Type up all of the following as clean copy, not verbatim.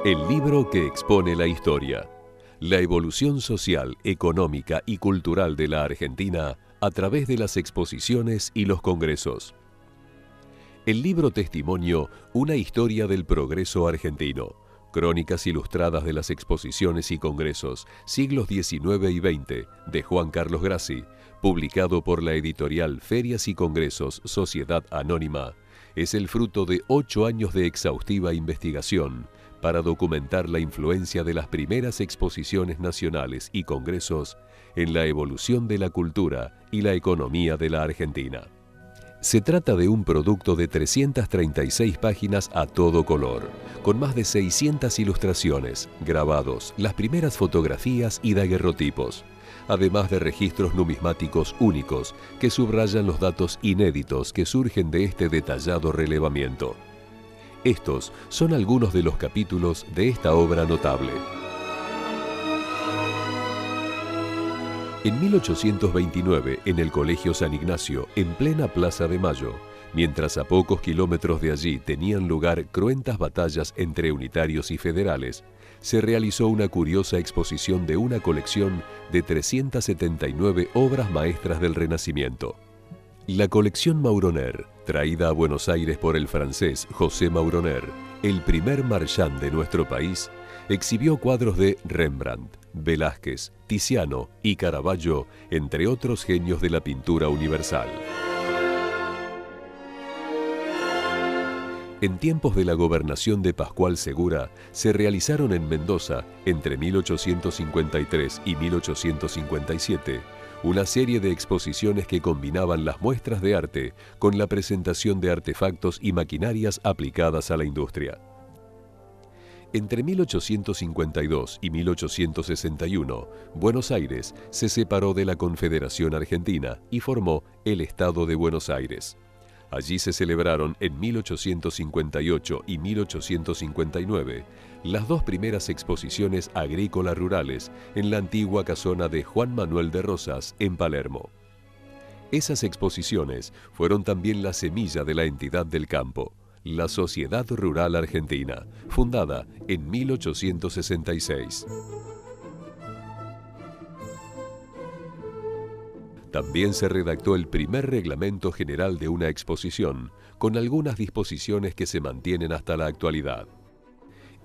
El libro que expone la historia. La evolución social, económica y cultural de la Argentina a través de las exposiciones y los congresos. El libro testimonio Una historia del progreso argentino. Crónicas ilustradas de las exposiciones y congresos, siglos XIX y XX, de Juan Carlos Grassi, publicado por la editorial Ferias y Congresos Sociedad Anónima, es el fruto de 8 años de exhaustiva investigación para documentar la influencia de las primeras exposiciones nacionales y congresos en la evolución de la cultura y la economía de la Argentina. Se trata de un producto de 336 páginas a todo color, con más de 600 ilustraciones, grabados, las primeras fotografías y daguerrotipos, además de registros numismáticos únicos que subrayan los datos inéditos que surgen de este detallado relevamiento. Estos son algunos de los capítulos de esta obra notable. En 1829, en el Colegio San Ignacio, en plena Plaza de Mayo, mientras a pocos kilómetros de allí tenían lugar cruentas batallas entre unitarios y federales, se realizó una curiosa exposición de una colección de 379 obras maestras del Renacimiento. La colección Mauroner, traída a Buenos Aires por el francés José Mauroner, el primer marchand de nuestro país, exhibió cuadros de Rembrandt, Velázquez, Tiziano y Caravaggio, entre otros genios de la pintura universal. En tiempos de la gobernación de Pascual Segura, se realizaron en Mendoza, entre 1853 y 1857, una serie de exposiciones que combinaban las muestras de arte con la presentación de artefactos y maquinarias aplicadas a la industria. Entre 1852 y 1861, Buenos Aires se separó de la Confederación Argentina y formó el Estado de Buenos Aires. Allí se celebraron en 1858 y 1859 las dos primeras exposiciones agrícolas rurales en la antigua casona de Juan Manuel de Rosas, en Palermo. Esas exposiciones fueron también la semilla de la entidad del campo, la Sociedad Rural Argentina, fundada en 1866. También se redactó el primer reglamento general de una exposición, con algunas disposiciones que se mantienen hasta la actualidad.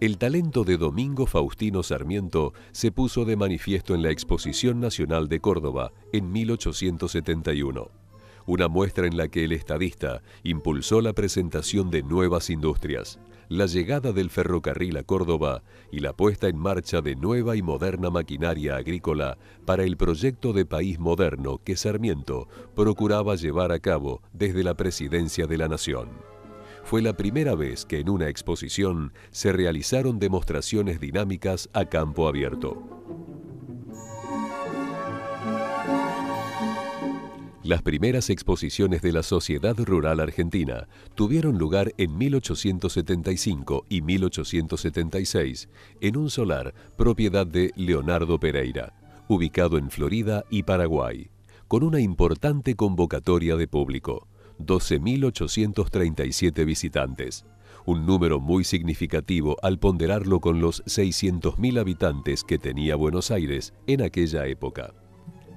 El talento de Domingo Faustino Sarmiento se puso de manifiesto en la Exposición Nacional de Córdoba en 1871, una muestra en la que el estadista impulsó la presentación de nuevas industrias, la llegada del ferrocarril a Córdoba y la puesta en marcha de nueva y moderna maquinaria agrícola para el proyecto de país moderno que Sarmiento procuraba llevar a cabo desde la presidencia de la Nación. Fue la primera vez que en una exposición se realizaron demostraciones dinámicas a campo abierto. Las primeras exposiciones de la Sociedad Rural Argentina tuvieron lugar en 1875 y 1876 en un solar propiedad de Leonardo Pereira, ubicado en Florida y Paraguay, con una importante convocatoria de público, 12.837 visitantes, un número muy significativo al ponderarlo con los 600.000 habitantes que tenía Buenos Aires en aquella época.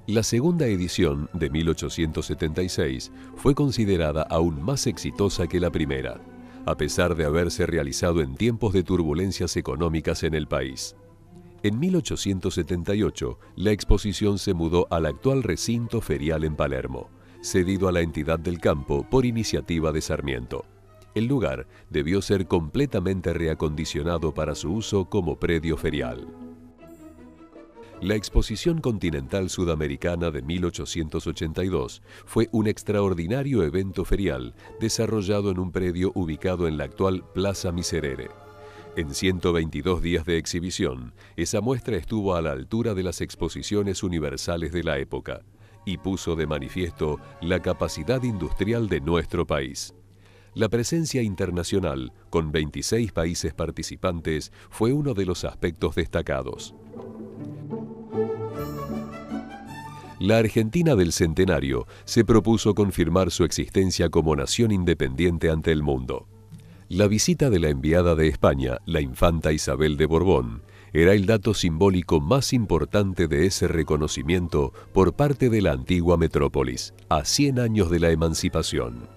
La segunda edición, de 1876, fue considerada aún más exitosa que la primera, a pesar de haberse realizado en tiempos de turbulencias económicas en el país. En 1878, la exposición se mudó al actual recinto ferial en Palermo, cedido a la entidad del campo por iniciativa de Sarmiento. El lugar debió ser completamente reacondicionado para su uso como predio ferial. La Exposición Continental Sudamericana de 1882 fue un extraordinario evento ferial desarrollado en un predio ubicado en la actual Plaza Miserere. En 122 días de exhibición, esa muestra estuvo a la altura de las exposiciones universales de la época y puso de manifiesto la capacidad industrial de nuestro país. La presencia internacional, con 26 países participantes, fue uno de los aspectos destacados. La Argentina del Centenario se propuso confirmar su existencia como nación independiente ante el mundo. La visita de la enviada de España, la infanta Isabel de Borbón, era el dato simbólico más importante de ese reconocimiento por parte de la antigua metrópolis, a 100 años de la emancipación.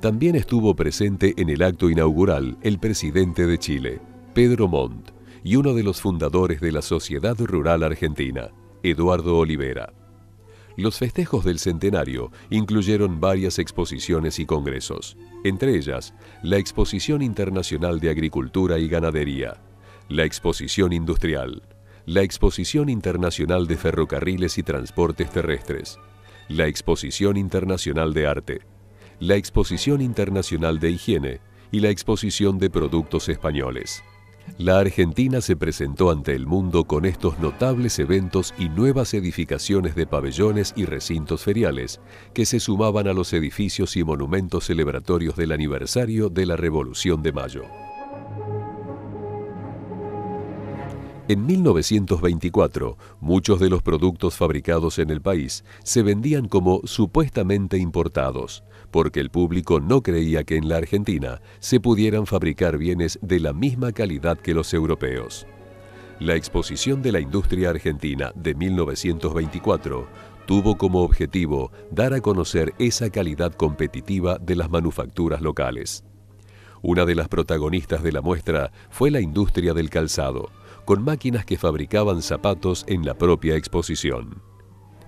También estuvo presente en el acto inaugural el presidente de Chile, Pedro Montt, y uno de los fundadores de la Sociedad Rural Argentina, Eduardo Olivera. Los festejos del centenario incluyeron varias exposiciones y congresos, entre ellas la Exposición Internacional de Agricultura y Ganadería, la Exposición Industrial, la Exposición Internacional de Ferrocarriles y Transportes Terrestres, la Exposición Internacional de Arte, la Exposición Internacional de Higiene y la Exposición de Productos Españoles. La Argentina se presentó ante el mundo con estos notables eventos y nuevas edificaciones de pabellones y recintos feriales que se sumaban a los edificios y monumentos celebratorios del aniversario de la Revolución de Mayo. En 1924, muchos de los productos fabricados en el país se vendían como supuestamente importados, porque el público no creía que en la Argentina se pudieran fabricar bienes de la misma calidad que los europeos. La Exposición de la Industria Argentina de 1924 tuvo como objetivo dar a conocer esa calidad competitiva de las manufacturas locales. Una de las protagonistas de la muestra fue la industria del calzado, con máquinas que fabricaban zapatos en la propia exposición.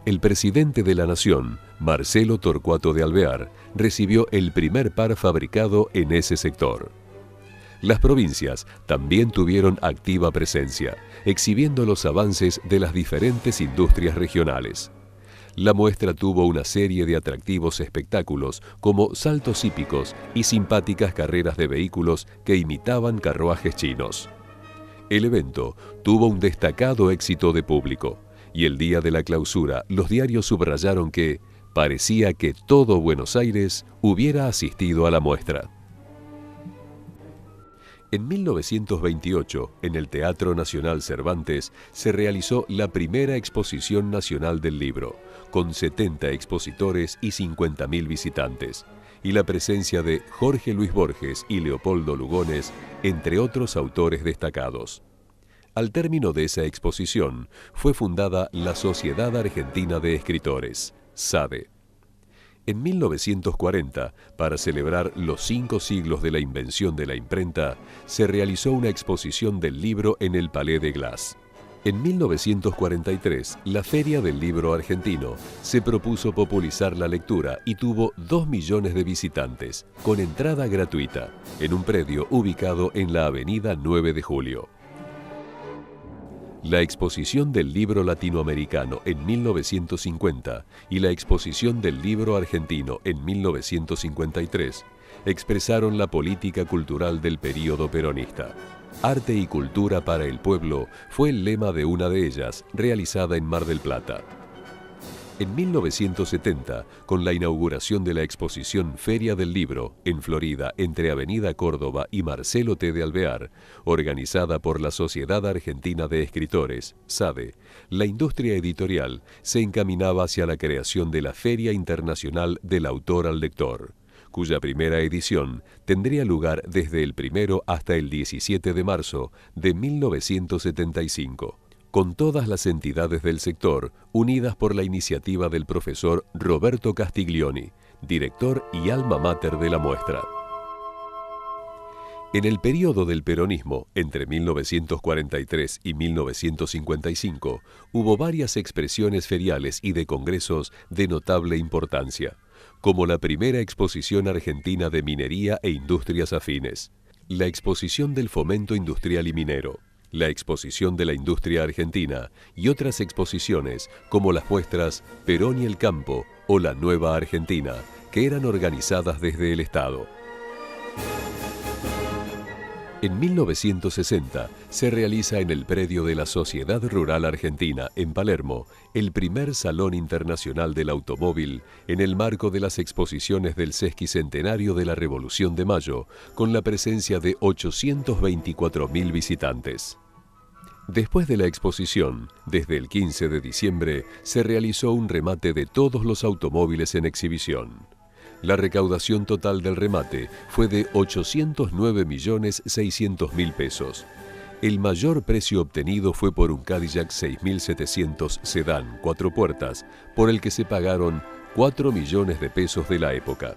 El presidente de la Nación, Marcelo Torcuato de Alvear, recibió el primer par fabricado en ese sector. Las provincias también tuvieron activa presencia, exhibiendo los avances de las diferentes industrias regionales. La muestra tuvo una serie de atractivos espectáculos como saltos hípicos y simpáticas carreras de vehículos que imitaban carruajes chinos. El evento tuvo un destacado éxito de público, y el día de la clausura los diarios subrayaron que parecía que todo Buenos Aires hubiera asistido a la muestra. En 1928, en el Teatro Nacional Cervantes, se realizó la primera exposición nacional del libro, con 70 expositores y 50.000 visitantes, y la presencia de Jorge Luis Borges y Leopoldo Lugones, entre otros autores destacados. Al término de esa exposición, fue fundada la Sociedad Argentina de Escritores, SADE. En 1940, para celebrar los 5 siglos de la invención de la imprenta, se realizó una exposición del libro en el Palais de Glace. En 1943, la Feria del Libro Argentino se propuso popularizar la lectura y tuvo 2 millones de visitantes, con entrada gratuita, en un predio ubicado en la avenida 9 de Julio. La Exposición del Libro Latinoamericano en 1950 y la Exposición del Libro Argentino en 1953 expresaron la política cultural del período peronista. Arte y cultura para el pueblo fue el lema de una de ellas, realizada en Mar del Plata. En 1970, con la inauguración de la exposición Feria del Libro, en Florida, entre Avenida Córdoba y Marcelo T. de Alvear, organizada por la Sociedad Argentina de Escritores, SADE, la industria editorial se encaminaba hacia la creación de la Feria Internacional del Autor al Lector, cuya primera edición tendría lugar desde el 1 hasta el 17 de marzo de 1975. Con todas las entidades del sector, unidas por la iniciativa del profesor Roberto Castiglioni, director y alma mater de la muestra. En el período del peronismo, entre 1943 y 1955, hubo varias expresiones feriales y de congresos de notable importancia, como la primera exposición argentina de minería e industrias afines, la exposición del fomento industrial y minero, la exposición de la industria argentina y otras exposiciones como las muestras Perón y el campo o la Nueva Argentina, que eran organizadas desde el Estado. En 1960 se realiza en el predio de la Sociedad Rural Argentina, en Palermo, el primer Salón Internacional del Automóvil en el marco de las exposiciones del sesquicentenario de la Revolución de Mayo, con la presencia de 824.000 visitantes. Después de la exposición, desde el 15 de diciembre, se realizó un remate de todos los automóviles en exhibición. La recaudación total del remate fue de 809.600.000 pesos. El mayor precio obtenido fue por un Cadillac 6700 sedán 4 puertas, por el que se pagaron 4 millones de pesos de la época.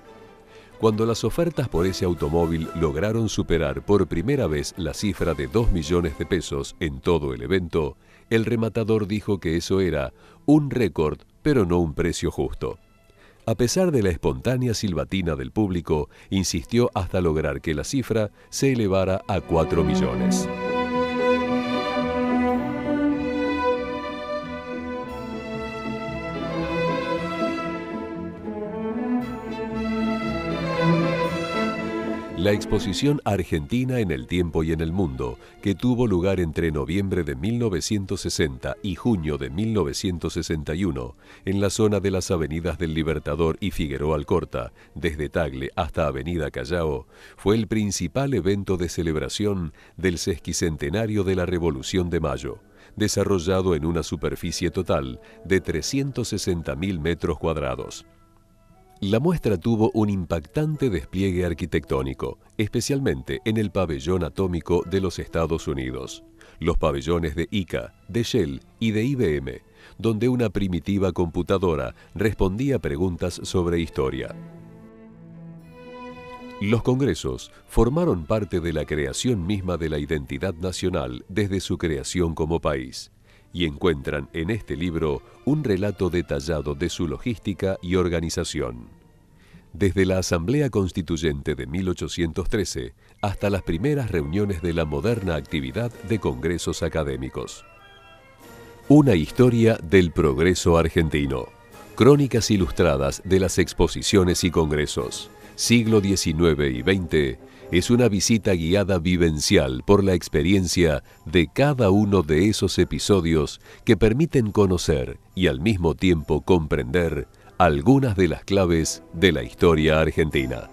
Cuando las ofertas por ese automóvil lograron superar por primera vez la cifra de 2 millones de pesos en todo el evento, el rematador dijo que eso era un récord, pero no un precio justo. A pesar de la espontánea silbatina del público, insistió hasta lograr que la cifra se elevara a 4 millones. La exposición Argentina en el tiempo y en el mundo, que tuvo lugar entre noviembre de 1960 y junio de 1961, en la zona de las avenidas del Libertador y Figueroa Alcorta, desde Tagle hasta Avenida Callao, fue el principal evento de celebración del sesquicentenario de la Revolución de Mayo, desarrollado en una superficie total de 360.000 metros cuadrados. La muestra tuvo un impactante despliegue arquitectónico, especialmente en el pabellón atómico de los Estados Unidos, los pabellones de ICA, de Shell y de IBM, donde una primitiva computadora respondía preguntas sobre historia. Los congresos formaron parte de la creación misma de la identidad nacional desde su creación como país, y encuentran en este libro un relato detallado de su logística y organización. Desde la Asamblea Constituyente de 1813 hasta las primeras reuniones de la moderna actividad de congresos académicos. Una historia del progreso argentino. Crónicas ilustradas de las exposiciones y congresos. Siglo XIX y XX es una visita guiada vivencial por la experiencia de cada uno de esos episodios que permiten conocer y al mismo tiempo comprender algunas de las claves de la historia argentina.